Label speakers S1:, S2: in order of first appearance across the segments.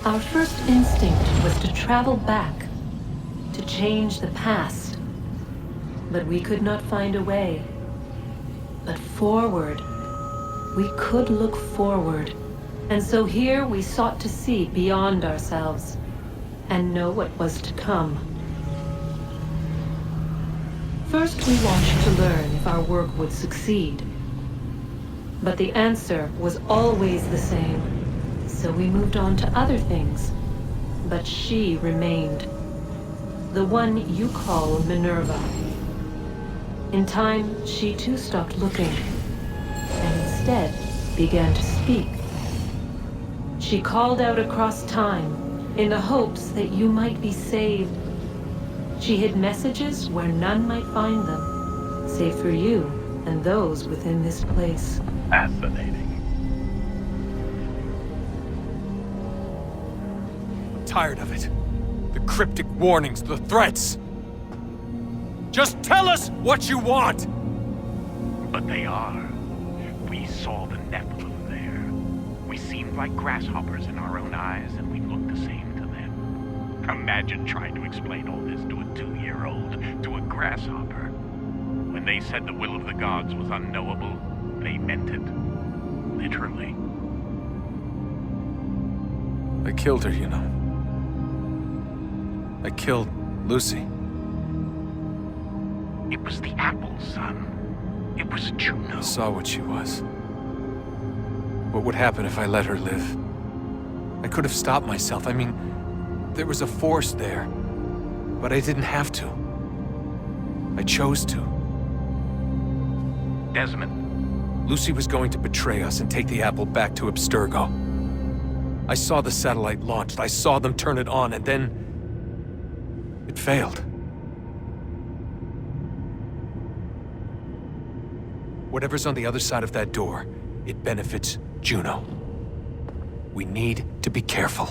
S1: Our first instinct was to travel back, to change the past. But we could not find a way. But forward, we could look forward. And so here we sought to see beyond ourselves and know what was to come. First, we watched to learn if our work would succeed. But the answer was always the same. So we moved on to other things. But she remained. The one you call Minerva. In time, she too stopped looking, and instead began to speak. She called out across time, in the hopes that you might be saved. She hid messages where none might find them, save for you and those within this place.
S2: Fascinating.
S3: I'm tired of it. The cryptic warnings, the threats. Just tell us what you want!
S2: But they are. We saw the Nephilim there. We seemed like grasshoppers in our own eyes, and we looked the same to them. Imagine trying to explain all this to a 2-year-old, to a grasshopper. When they said the will of the gods was unknowable, they meant it. Literally.
S3: I killed her, you know. I killed Lucy.
S2: It was the apple, son. It was Juno.
S3: I saw what she was. What would happen if I let her live? I could have stopped myself. I mean, there was a force there. But I didn't have to. I chose to.
S2: Desmond.
S3: Lucy was going to betray us and take the apple back to Abstergo. I saw the satellite launched. I saw them turn it on, and then it failed. Whatever's on the other side of that door, it benefits Juno. We need to be careful.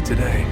S3: today.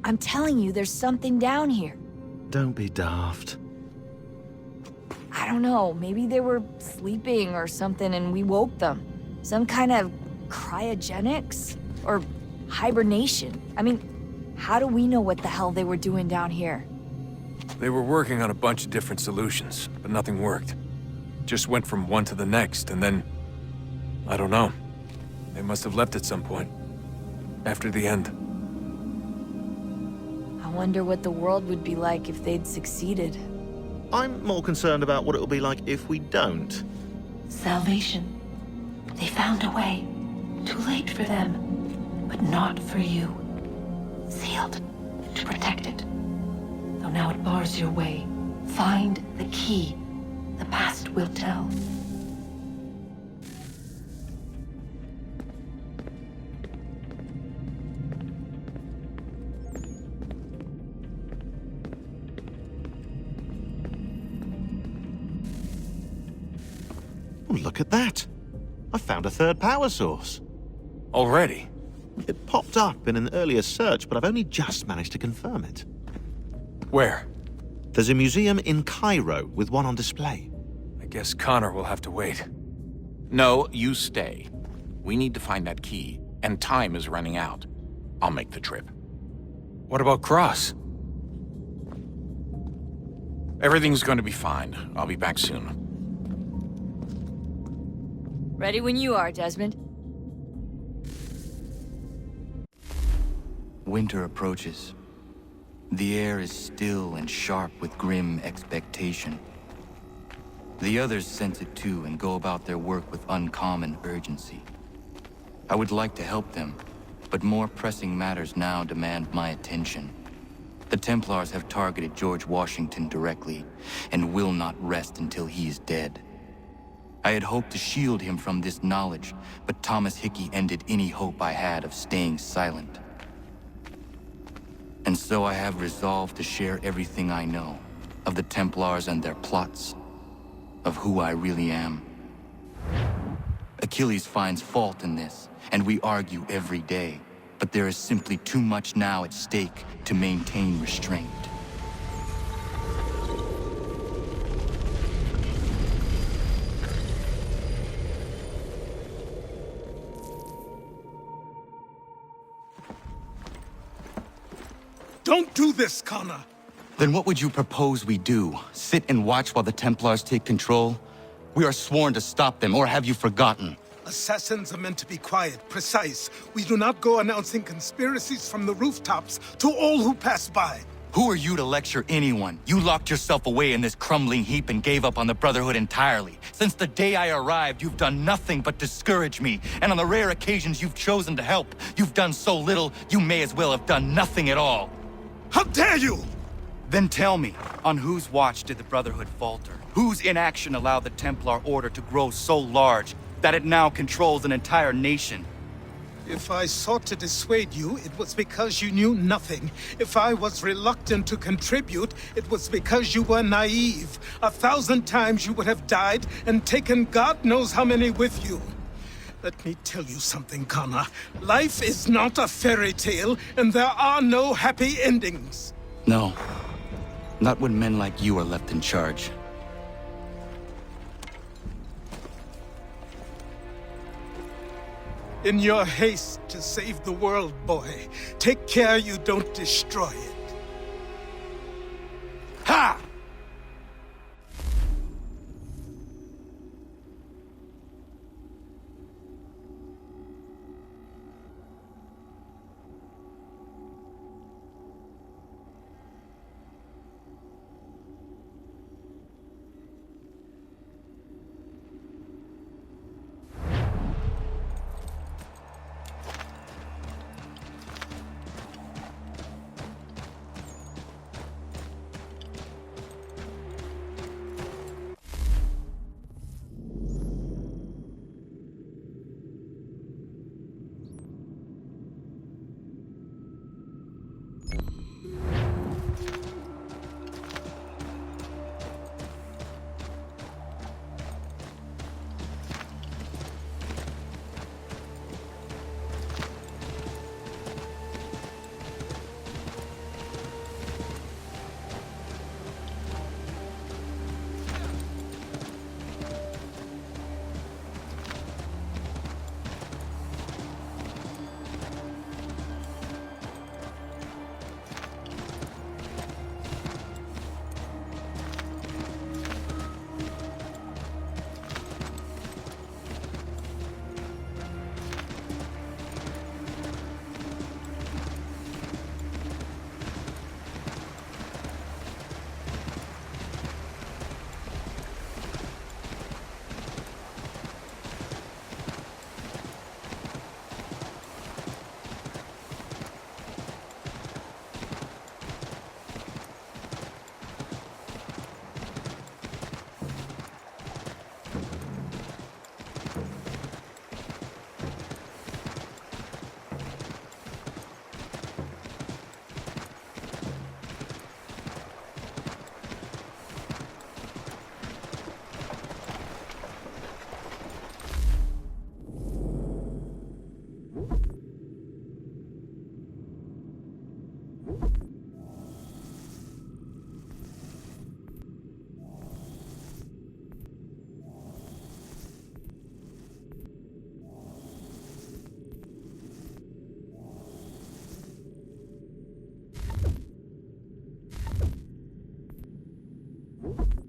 S4: I'm telling you, there's something down here.
S5: Don't be daft.
S4: I don't know, maybe they were sleeping or something and we woke them. Some kind of cryogenics? Or hibernation? I mean, how do we know what the hell they were doing down here?
S3: They were working on a bunch of different solutions, but nothing worked. Just went from one to the next, and then... I don't know. They must have left at some point. After the end.
S4: I wonder what the world would be like if they'd succeeded.
S5: I'm more concerned about what it'll be like if we don't.
S1: Salvation. They found a way. Too late for them, but not for you. Sealed to protect it. Though now it bars your way. Find the key. The past will tell.
S5: Oh, look at that. I found a third power source.
S3: Already?
S5: It popped up in an earlier search, but I've only just managed to confirm it.
S3: Where?
S5: There's a museum in Cairo with one on display.
S3: I guess Connor will have to wait.
S2: No, you stay. We need to find that key, and time is running out. I'll make the trip.
S3: What about Cross?
S2: Everything's going to be fine. I'll be back soon.
S4: Ready when you are, Desmond.
S6: Winter approaches. The air is still and sharp with grim expectation. The others sense it too and go about their work with uncommon urgency. I would like to help them, but more pressing matters now demand my attention. The Templars have targeted George Washington directly, and will not rest until he is dead. I had hoped to shield him from this knowledge, but Thomas Hickey ended any hope I had of staying silent. And so I have resolved to share everything I know, of the Templars and their plots, of who I really am. Achilles finds fault in this, and we argue every day, but there is simply too much now at stake to maintain restraint.
S7: Don't do this, Connor!
S6: Then what would you propose we do? Sit and watch while the Templars take control? We are sworn to stop them, or have you forgotten?
S7: Assassins are meant to be quiet, precise. We do not go announcing conspiracies from the rooftops to all who pass by.
S6: Who are you to lecture anyone? You locked yourself away in this crumbling heap and gave up on the Brotherhood entirely. Since the day I arrived, you've done nothing but discourage me. And on the rare occasions you've chosen to help, you've done so little, you may as well have done nothing at all.
S7: How dare you!
S8: Then tell me, on whose watch did the Brotherhood falter? Whose inaction allowed the Templar Order to grow so large that it now controls an entire nation?
S7: If I sought to dissuade you, it was because you knew nothing. If I was reluctant to contribute, it was because you were naive. 1,000 times you would have died and taken God knows how many with you. Let me tell you something, Connor. Life is not a fairy tale, and there are no happy endings.
S6: No. Not when men like you are left in charge.
S7: In your haste to save the world, boy, take care you don't destroy it. Ha!
S1: You